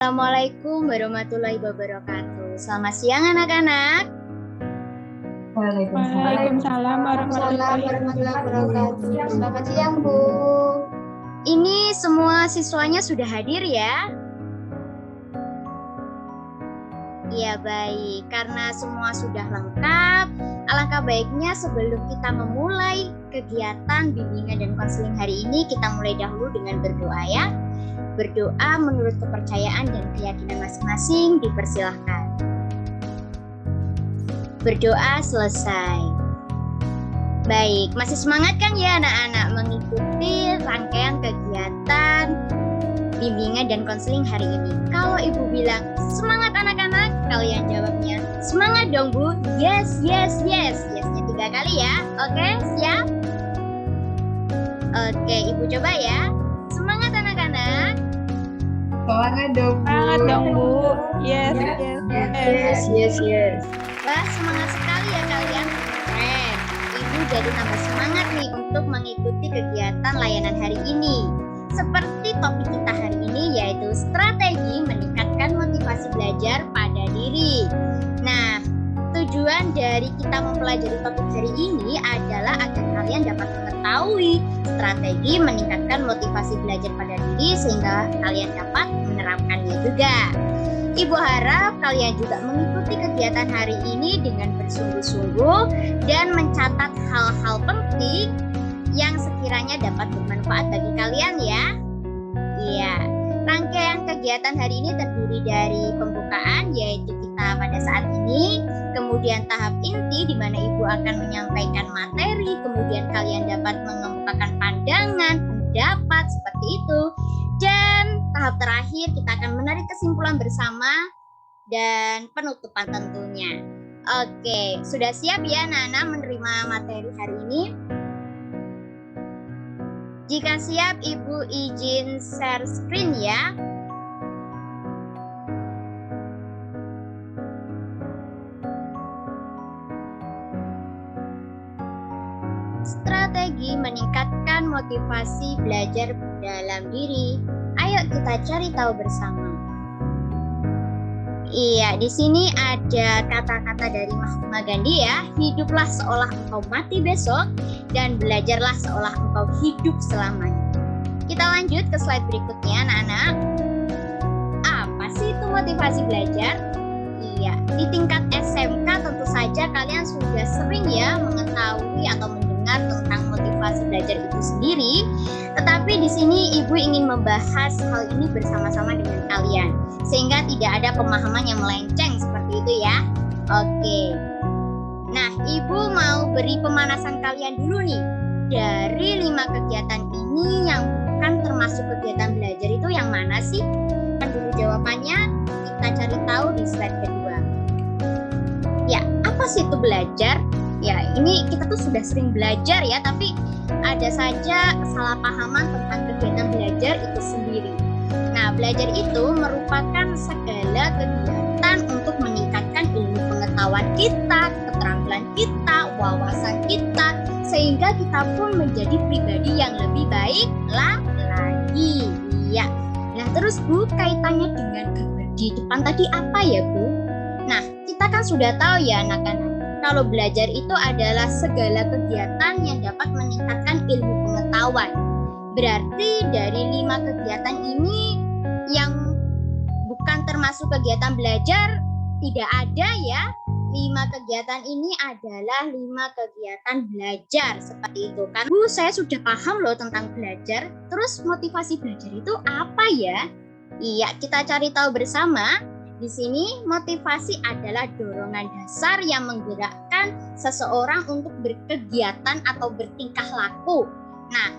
Assalamualaikum warahmatullahi wabarakatuh. Selamat siang anak-anak. Waalaikumsalam warahmatullahi wabarakatuh. Selamat siang Bu. Ini semua siswanya sudah hadir ya? Iya baik, karena semua sudah lengkap, alangkah baiknya sebelum kita memulai kegiatan bimbingan dan konseling hari ini, kita mulai dahulu dengan berdoa ya. Berdoa menurut kepercayaan dan keyakinan masing-masing, dipersilahkan. Berdoa selesai. Baik, masih semangat kan ya anak-anak mengikuti rangkaian kegiatan bimbingan dan konseling hari ini? Kalau ibu bilang semangat anak-anak, kalian jawabnya semangat dong Bu. Yes, yes, yes. Yesnya 3 kali ya. Oke, siap? Oke, ibu coba ya. Semangat anak-anak. Semangat dong Bu. Semangat dong Bu. Yes. Wah, semangat sekali ya kalian. Keren. Ibu jadi tambah semangat nih untuk mengikuti kegiatan layanan hari ini. Seperti topik kita hari ini yaitu strategi meningkatkan motivasi belajar pada diri. Nah, tujuan dari kita mempelajari topik hari ini adalah agar kalian dapat mengetahui strategi meningkatkan motivasi belajar pada diri sehingga kalian dapat menerapkannya juga. Ibu harap kalian juga mengikuti kegiatan hari ini dengan bersungguh-sungguh dan mencatat hal-hal penting yang sekiranya dapat bermanfaat bagi kalian ya. Iya, rangkaian kegiatan hari ini terdiri dari pembukaan yaitu kita pada saat ini, kemudian tahap inti di mana ibu akan menyampaikan materi, kemudian kalian dapat mengemukakan pandangan, pendapat seperti itu. Dan tahap terakhir kita akan menarik kesimpulan bersama dan penutupan tentunya. Oke, sudah siap ya anak-anak menerima materi hari ini? Jika siap, ibu izin share screen ya. Strategi meningkatkan motivasi belajar dalam diri. Ayo kita cari tahu bersama. Iya, di sini ada kata-kata dari Mahatma Gandhi ya. Hiduplah seolah engkau mati besok dan belajarlah seolah engkau hidup selamanya. Kita lanjut ke slide berikutnya anak-anak. Apa sih itu motivasi belajar? Iya, di tingkat SMK tentu saja kalian sudah sering ya mengetahui atau mendengar tentang motivasi belajar itu sendiri. Tetapi di sini ibu ingin membahas hal ini bersama-sama dengan kalian sehingga tidak ada pemahaman yang melenceng seperti itu ya. Oke. Nah, ibu mau beri pemanasan kalian dulu nih. Dari 5 kegiatan ini yang bukan termasuk kegiatan belajar itu yang mana sih? Kan dulu jawabannya, kita cari tahu di slide kedua. Ya, apa sih itu belajar? Ya, ini kita tuh sudah sering belajar ya, tapi ada saja kesalahpahaman tentang kegiatan belajar itu sendiri. Nah, belajar itu merupakan segala kegiatan untuk meningkatkan ilmu pengetahuan kita, keterampilan kita, wawasan kita, sehingga kita pun menjadi pribadi yang lebih baik lagi. Iya. Nah, terus Bu, kaitannya dengan gambar di depan tadi apa ya Bu? Nah, kita kan sudah tahu ya anak-anak, kalau belajar itu adalah segala kegiatan yang dapat meningkatkan ilmu pengetahuan. Berarti dari 5 kegiatan ini yang bukan termasuk kegiatan belajar tidak ada ya. 5 kegiatan ini adalah 5 kegiatan belajar seperti itu kan. Bu, saya sudah paham loh tentang belajar. Terus motivasi belajar itu apa ya? Iya, kita cari tahu bersama. Di sini motivasi adalah dorongan dasar yang menggerakkan seseorang untuk berkegiatan atau bertingkah laku. Nah,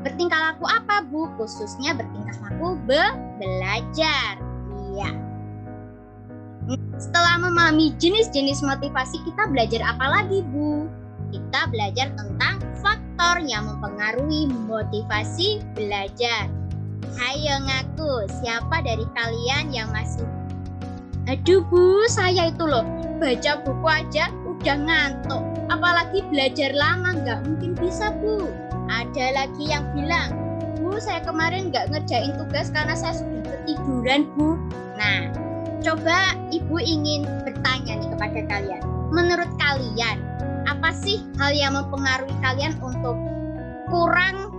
bertingkah laku apa Bu? Khususnya bertingkah laku belajar. Iya. Setelah memahami jenis-jenis motivasi, kita belajar apa lagi Bu? Kita belajar tentang faktor yang mempengaruhi motivasi belajar. Hayo ngaku, siapa dari kalian yang masih aduh Bu, saya itu loh baca buku aja udah ngantuk, apalagi belajar lama nggak mungkin bisa Bu. Ada lagi yang bilang, Bu saya kemarin nggak ngerjain tugas karena saya sudah ketiduran Bu. Nah, coba Ibu ingin bertanya nih kepada kalian. Menurut kalian, apa sih hal yang mempengaruhi kalian untuk kurang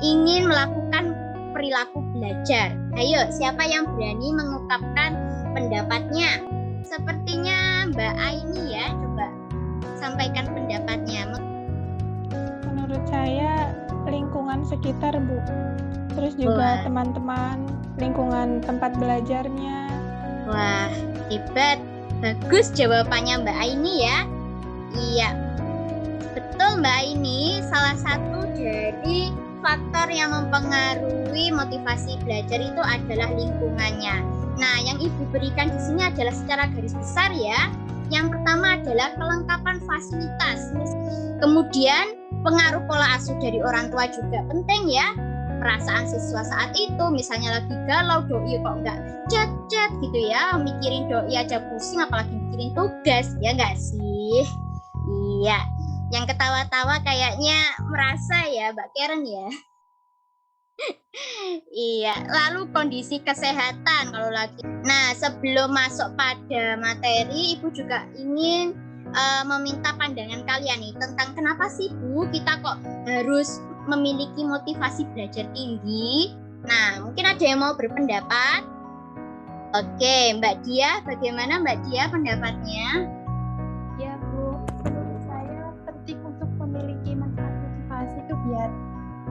ingin melakukan perilaku belajar? Ayo, siapa yang berani mengungkapkan pendapatnya? Sepertinya Mbak Aini ya, coba sampaikan pendapatnya. Menurut saya lingkungan sekitar, Bu. Terus juga Wah. teman-teman, lingkungan tempat belajarnya. Wah, hebat. Bagus jawabannya Mbak Aini ya. Iya, betul Mbak Aini. Salah satu dari faktor yang mempengaruhi motivasi belajar itu adalah lingkungannya. Nah, yang Ibu berikan di sini adalah secara garis besar ya. Yang pertama adalah kelengkapan fasilitas. Kemudian pengaruh pola asuh dari orang tua juga penting ya. Perasaan siswa saat itu, misalnya lagi galau, doi kok nggak chat gitu ya, mikirin doi aja pusing, apalagi mikirin tugas, ya nggak sih? Iya, yang ketawa-tawa kayaknya merasa ya Mbak Karen ya. Iya, lalu kondisi kesehatan kalau lagi. Nah, sebelum masuk pada materi, Ibu juga ingin meminta pandangan kalian nih tentang kenapa sih Bu kita kok harus memiliki motivasi belajar tinggi. Nah, mungkin ada yang mau berpendapat? Oke, Mbak Dia, bagaimana Mbak Dia pendapatnya? Ya Bu, menurut saya penting untuk memiliki motivasi itu biar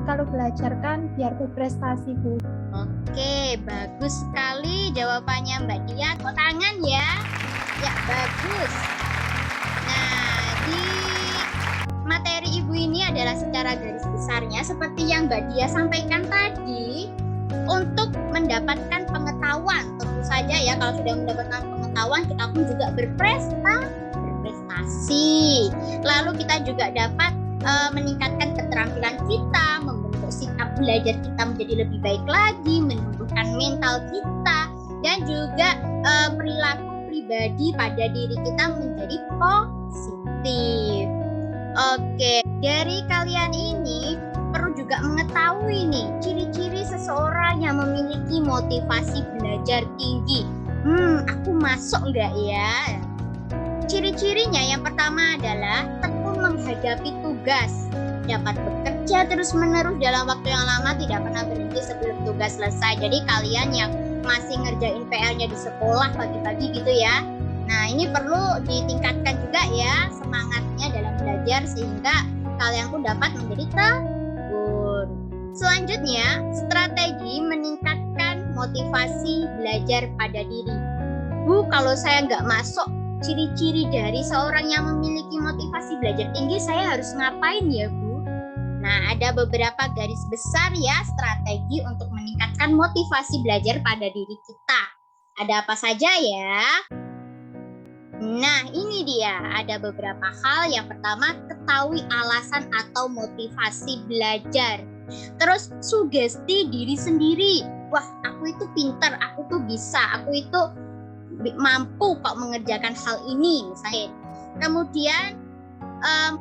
kalau belajar kan biar berprestasi Bu. Oke, bagus sekali jawabannya Mbak Dia. Tepuk tangan ya. Ya, bagus. Nah, di materi Ibu ini adalah secara garis besarnya seperti yang Mbak Dia sampaikan tadi, untuk mendapatkan pengetahuan. Tentu saja ya, kalau sudah mendapatkan pengetahuan kita pun juga berprestasi. Lalu kita juga dapat meningkatkan keterampilan kita, membentuk sikap belajar kita menjadi lebih baik lagi, menumbuhkan mental kita, dan juga perilaku pribadi pada diri kita menjadi positif. Oke, dari kalian ini perlu juga mengetahui nih ciri-ciri seseorang yang memiliki motivasi belajar tinggi. Aku masuk enggak ya? Ciri-cirinya yang pertama adalah tekun menghadapi tugas, dapat bekerja terus-menerus dalam waktu yang lama, tidak pernah berhenti sebelum tugas selesai. Jadi kalian yang masih ngerjain PR-nya di sekolah pagi-pagi gitu ya. Nah, ini perlu ditingkatkan juga ya semangatnya dalam belajar sehingga kalian pun dapat menjadi tekun. Selanjutnya, strategi meningkatkan motivasi belajar pada diri. Bu, kalau saya nggak masuk ciri-ciri dari seorang yang memiliki motivasi belajar tinggi, saya harus ngapain ya Bu? Nah, ada beberapa garis besar ya strategi untuk meningkatkan motivasi belajar pada diri kita. Ada apa saja ya? Nah, ini dia. Ada beberapa hal. Yang pertama, ketahui alasan atau motivasi belajar. Terus, sugesti diri sendiri. Wah, aku itu pintar, aku tuh bisa, aku itu mampu kok mengerjakan hal ini misalnya. Kemudian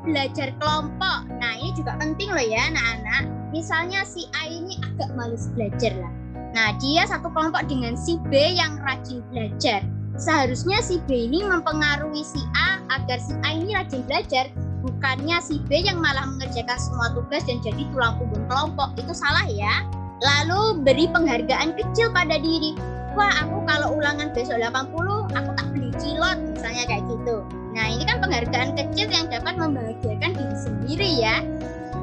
belajar kelompok. Nah, ini juga penting loh ya anak-anak. Misalnya si A ini agak malas belajar lah. Nah, dia satu kelompok dengan si B yang rajin belajar. Seharusnya si B ini mempengaruhi si A agar si A ini rajin belajar, bukannya si B yang malah mengerjakan semua tugas dan jadi tulang punggung kelompok. Itu salah ya. Lalu beri penghargaan kecil pada diri. Wah, aku kalau ulangan besok 80, aku tak beli cilok misalnya kayak gitu. Nah, ini kan penghargaan kecil yang dapat membahagiakan diri sendiri ya.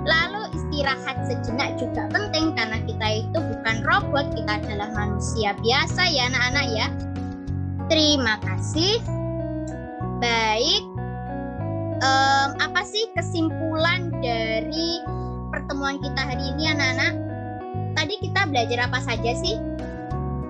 Lalu istirahat sejenak juga penting karena kita itu bukan robot, kita adalah manusia biasa ya anak-anak ya. Terima kasih. Baik, apa sih kesimpulan dari pertemuan kita hari ini anak-anak? Tadi kita belajar apa saja sih?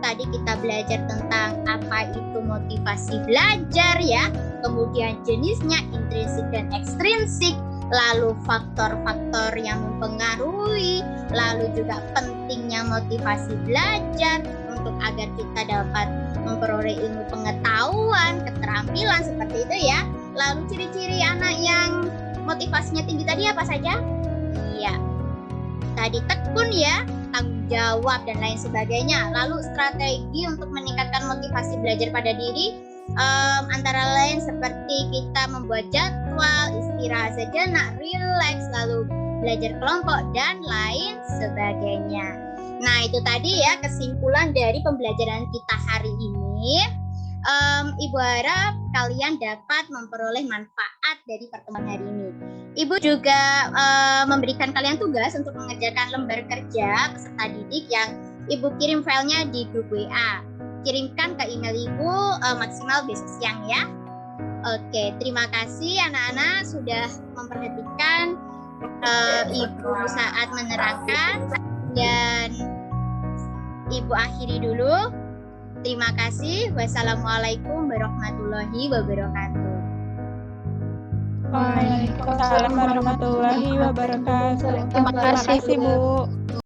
Tadi kita belajar tentang apa itu motivasi belajar ya, kemudian jenisnya intrinsik dan ekstrinsik, lalu faktor-faktor yang mempengaruhi, lalu juga pentingnya motivasi belajar untuk agar kita dapat memperoleh ilmu pengetahuan, keterampilan seperti itu ya. Lalu ciri-ciri anak yang motivasinya tinggi tadi apa saja? Iya, tadi tekun ya, tanggung jawab dan lain sebagainya. Lalu strategi untuk meningkatkan motivasi belajar pada diri antara lain seperti kita membuat jadwal, istirahat sejenak, rileks, lalu belajar kelompok dan lain sebagainya. Nah, itu tadi ya kesimpulan dari pembelajaran kita hari ini. Ibu harap kalian dapat memperoleh manfaat dari pertemuan hari ini. Ibu juga memberikan kalian tugas untuk mengerjakan lembar kerja peserta didik yang Ibu kirim filenya di grup WA. Kirimkan ke email Ibu maksimal besok siang ya. Oke, terima kasih anak-anak sudah memperhatikan Ibu saat menerangkan, dan Ibu akhiri dulu. Terima kasih. Wassalamualaikum warahmatullahi wabarakatuh. Waalaikumsalam warahmatullahi wabarakatuh. Terima kasih, Bu.